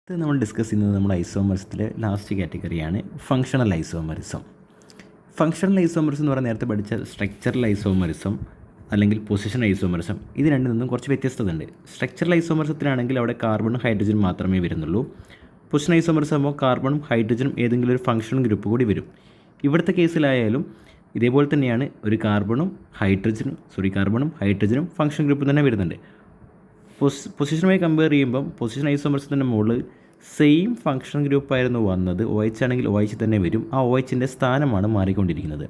ഇത് നമ്മൾ ഡിസ്കസ് ചെയ്യുന്നത് നമ്മുടെ ഐസോമറിസത്തിലെ ലാസ്റ്റ് കാറ്റഗറിയാണ് ഫങ്ഷണൽ ഐസോമറിസം. ഫങ്ഷണൽ ഐസോമറിസം എന്ന് പറഞ്ഞാൽ നേരത്തെ പഠിച്ച സ്ട്രക്ചറൽ ഐസോമറിസം അല്ലെങ്കിൽ പൊസിഷൻ ഐസോമറിസം, ഇത് രണ്ടിൽ നിന്നും കുറച്ച് വ്യത്യസ്തതയുണ്ട്. സ്ട്രക്ചറൽ ഐസോമറിസത്തിലാണെങ്കിൽ അവിടെ കാർബണും ഹൈഡ്രജനും മാത്രമേ വരുന്നുള്ളൂ. പൊസിഷൻ ഐസോമറിസം ആകുമ്പോൾ കാർബണും ഹൈഡ്രജനും ഏതെങ്കിലും ഒരു ഫങ്ഷണൽ ഗ്രൂപ്പ് കൂടി വരും. ഇവിടുത്തെ കേസിലായാലും ഇതേപോലെ തന്നെയാണ്, ഒരു കാർബണും ഹൈഡ്രജനും ഫങ്ഷൻ ഗ്രൂപ്പ് തന്നെ വരുന്നുണ്ട്. പൊസിഷനുമായി കമ്പയർ ചെയ്യുമ്പം പൊസിഷൻ ഐസോമറിസത്തിൻ്റെ മുകളിൽ സെയിം ഫങ്ഷൻ ഗ്രൂപ്പായിരുന്നു വന്നത്. OH ആണെങ്കിൽ OH തന്നെ വരും. ആ OHൻ്റെ സ്ഥാനമാണ് മാറിക്കൊണ്ടിരിക്കുന്നത്.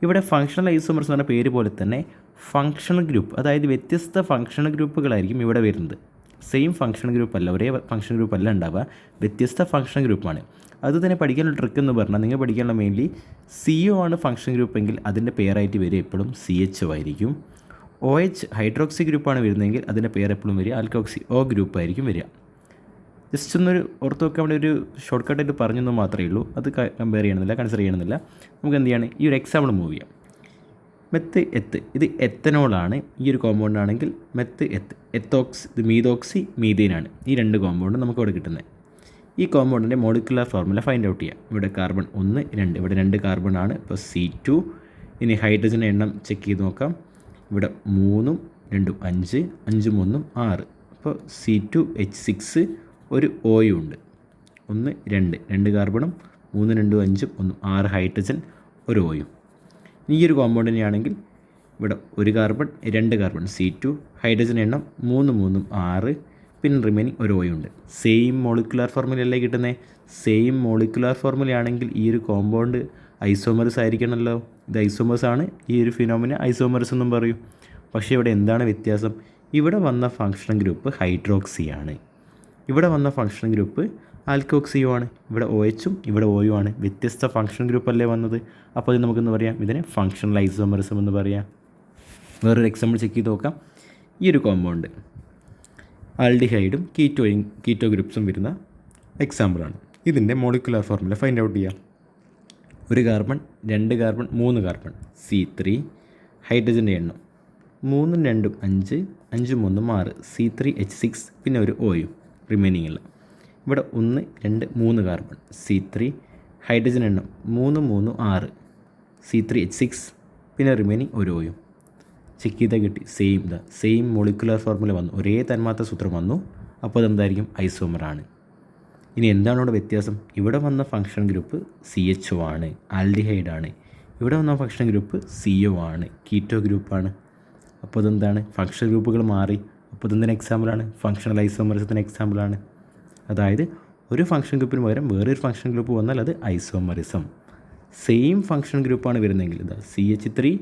ഇവിടെ ഫങ്ഷണൽ ഐസോമറിസം എന്ന പേര് പോലെ തന്നെ ഫങ്ഷണൽ ഗ്രൂപ്പ്, അതായത് വ്യത്യസ്ത ഫങ്ഷണൽ ഗ്രൂപ്പുകളായിരിക്കും ഇവിടെ വരുന്നത്. സെയിം ഫങ്ഷൻ ഗ്രൂപ്പ് അല്ല, ഒരേ ഫങ്ഷൻ ഗ്രൂപ്പ് അല്ല ഉണ്ടാവുക, വ്യത്യസ്ത ഫങ്ഷൻ ഗ്രൂപ്പാണ്. അത് തന്നെ പഠിക്കാനുള്ള ട്രിക്ക് എന്ന് പറഞ്ഞാൽ, നിങ്ങൾ പഠിക്കാനുള്ള മെയിൻലി CO ആണ് ഫങ്ഷൻ ഗ്രൂപ്പ് എങ്കിൽ അതിൻ്റെ പേരായിട്ട് വരിക എപ്പോഴും CHO ആയിരിക്കും. OH ഹൈഡ്രോക്സി ഗ്രൂപ്പാണ് വരുന്നതെങ്കിൽ അതിൻ്റെ പേര് എപ്പോഴും വരിക ആൽക്കോക്സി O ഗ്രൂപ്പ് ആയിരിക്കും വരിക. ജസ്റ്റ് ഒന്നൊരു ഓർത്ത് വെക്കാൻ വേണ്ടി ഒരു ഷോർട്ട് കട്ടായിട്ട് പറഞ്ഞെന്ന് മാത്രമേ ഉള്ളൂ. അത് കമ്പയർ ചെയ്യണമെന്നില്ല, കൺസിഡർ ചെയ്യണമെന്നില്ല. നമുക്ക് എന്ത് ചെയ്യാണ്, ഈ ഒരു എക്സാമ്പിൾ മൂവ് ചെയ്യാം. മെത്ത് എത്ത്, ഇത് എത്തനോളാണ്. ഈ ഒരു കോമ്പൗണ്ട് ആണെങ്കിൽ മെത്ത് എത്ത്. എത്തോക്സ്, ഇത് മീതോക്സി മീഥേനാണ്. ഈ രണ്ട് കോമ്പൗണ്ട് നമുക്ക് ഇവിടെ കിട്ടുന്നത്. ഈ കോമ്പൗണ്ടിൻ്റെ മോളിക്കുലർ ഫോർമുല ഫൈൻഡ് ഔട്ട് ചെയ്യാം. ഇവിടെ കാർബൺ 1, 2, ഇവിടെ 2 കാർബൺ ആണ്. ഇപ്പോൾ C2. ഇനി ഹൈഡ്രജൻ്റെ എണ്ണം ചെക്ക് ചെയ്ത് നോക്കാം. ഇവിടെ 3, 2, 5, 5, 3, 6. അപ്പോൾ C2H6, ഒരു OU ഉണ്ട്. 1, 2 കാർബണും 3, 2, 5, 1, 6 ഹൈഡ്രജൻ, ഒരു OU. ഈ ഒരു കോമ്പൗണ്ടിനെയാണെങ്കിൽ ഇവിടെ 1 കാർബൺ 2 കാർബൺ C2, ഹൈഡ്രജൻ എണ്ണം 3, 3, 6, പിന്നെ റിമൈനിങ് ഒരു OU ഉണ്ട്. സെയിം മോളിക്കുലർ ഫോർമുലയല്ലേ കിട്ടുന്നത്. സെയിം മോളിക്കുലർ ഫോർമുലയാണെങ്കിൽ ഈ ഒരു കോമ്പൗണ്ട് ഐസോമറിസ് ആയിരിക്കണമല്ലോ. ഇത് ഐസോമറിസ് ആണ്. ഈ ഒരു ഫിനോമിന ഐസോമറിസ് എന്നും പറയും. പക്ഷേ ഇവിടെ എന്താണ് വ്യത്യാസം? ഇവിടെ വന്ന ഫങ്ഷണൽ ഗ്രൂപ്പ് ഹൈഡ്രോക്സിയാണ്, ഇവിടെ വന്ന ഫങ്ഷണൽ ഗ്രൂപ്പ് ആൽക്കോക്സിയോ ആണ്. ഇവിടെ OHും ഇവിടെ OU ആണ്. വ്യത്യസ്ത ഫങ്ഷൻ ഗ്രൂപ്പ് അല്ലേ വന്നത്. അപ്പോൾ ഇത് നമുക്കെന്ന് പറയാം, ഇതിനെ ഫങ്ഷണൽ ഐസോമറിസം എന്ന് പറയാം. വേറൊരു എക്സാമ്പിൾ ചെക്ക് ചെയ്ത് നോക്കാം. ഈ ഒരു കോമ്പൗണ്ട് ആൽഡിഹൈഡും കീറ്റോ ഗ്രൂപ്പ്സും വരുന്ന എക്സാമ്പിളാണ്. ഇതിൻ്റെ മോളിക്കുലർ ഫോർമുല ഫൈൻഡ് ഔട്ട് ചെയ്യാം. 1 കാർബൺ 2 കാർബൺ 3 കാർബൺ C3, ഹൈഡ്രജൻ്റെ എണ്ണം 3, 2, 5, 5, 3, 6 C3H6, പിന്നെ ഒരു OU റിമൈനിങ് ഉള്ള. ഇവിടെ 1, 2, 3 കാർബൺ C3, ഹൈഡ്രജൻ എണ്ണം 3, 3, 6 C3H6, പിന്നെ റിമൈനിങ് ഒരു OU. ചെക്ക് ചെയ്താൽ കിട്ടി, സെയിം മോളിക്കുലർ ഫോർമുല വന്നു, ഒരേ തന്മാത്ര സൂത്രം വന്നു. അപ്പോൾ അതെന്തായിരിക്കും, ഐസോമറാണ്. ഇനി എന്താണ് ഇവിടെ വ്യത്യാസം? ഇവിടെ വന്ന ഫങ്ഷൻ ഗ്രൂപ്പ് CHO ആണ്, ആൽഡിഹൈഡാണ്. ഇവിടെ വന്ന ഫങ്ഷൻ ഗ്രൂപ്പ് CO ആണ്, കീറ്റോ ഗ്രൂപ്പാണ്. അപ്പോൾ ഇതെന്താണ്, ഫങ്ഷൻ ഗ്രൂപ്പുകൾ മാറി. അപ്പോൾ ഇതെന്തിന് എക്സാമ്പിളാണ്, ഫങ്ഷണൽ ഐസോമറിസത്തിന് എക്സാമ്പിളാണ്. അതായത് ഒരു ഫങ്ഷൻ ഗ്രൂപ്പിന് പകരം വേറൊരു ഫങ്ഷൻ ഗ്രൂപ്പ് വന്നാൽ അത് ഐസോമറിസം. സെയിം ഫങ്ഷൻ ഗ്രൂപ്പാണ് വരുന്നതെങ്കിൽ ഇതാ CH3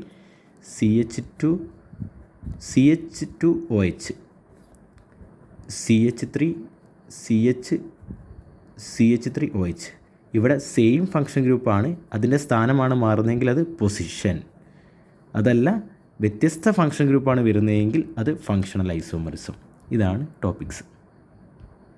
CH2 CH2OH, CH3 CH3OH. ഇവിടെ സെയിം ഫങ്ഷൻ ഗ്രൂപ്പാണ്, അതിൻ്റെ സ്ഥാനമാണ് മാറുന്നതെങ്കിൽ അത് പൊസിഷൻ. അതല്ല വ്യത്യസ്ത ഫങ്ഷൻ ഗ്രൂപ്പാണ് വരുന്നതെങ്കിൽ അത് ഫങ്ഷണൽ ഐസോമറിസം. ഇതാണ് ടോപ്പിക്സ്.